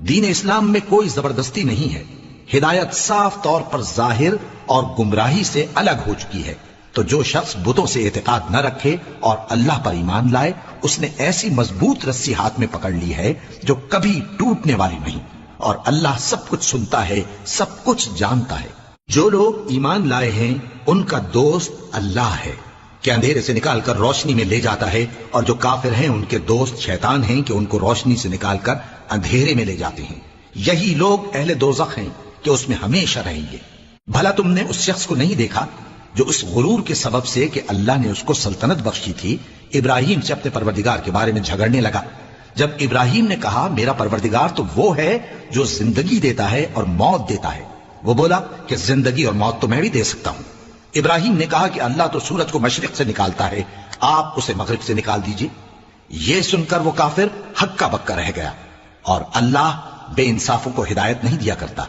دین اسلام میں کوئی زبردستی نہیں ہے، ہدایت صاف طور پر ظاہر اور گمراہی سے الگ ہو چکی ہے۔ تو جو شخص بتوں سے اعتقاد نہ رکھے اور اللہ پر ایمان لائے، اس نے ایسی مضبوط رسی ہاتھ میں پکڑ لی ہے جو کبھی ٹوٹنے والی نہیں، اور اللہ سب کچھ سنتا ہے، سب کچھ جانتا ہے۔ جو لوگ ایمان لائے ہیں ان کا دوست اللہ ہے کہ اندھیرے سے نکال کر روشنی میں لے جاتا ہے، اور جو کافر ہیں ان کے دوست شیطان ہیں کہ ان کو روشنی سے نکال کر اندھیرے میں لے جاتے ہیں۔ یہی لوگ اہل دوزخ ہیں کہ اس میں ہمیشہ رہیں گے۔ بھلا تم نے اس شخص کو نہیں دیکھا جو اس غرور کے سبب سے کہ اللہ نے اس کو سلطنت بخشی تھی، ابراہیم سے اپنے پروردگار کے بارے میں جھگڑنے لگا؟ جب ابراہیم نے کہا میرا پروردگار تو وہ ہے جو زندگی دیتا ہے اور موت دیتا ہے، وہ بولا کہ زندگی اور موت تو میں بھی دے سکتا ہوں۔ ابراہیم نے کہا کہ اللہ تو سورج کو مشرق سے نکالتا ہے، آپ اسے مغرب سے نکال دیجئے۔ یہ سن کر وہ کافر ہکا بکا رہ گیا، اور اللہ بے انصافوں کو ہدایت نہیں دیا کرتا۔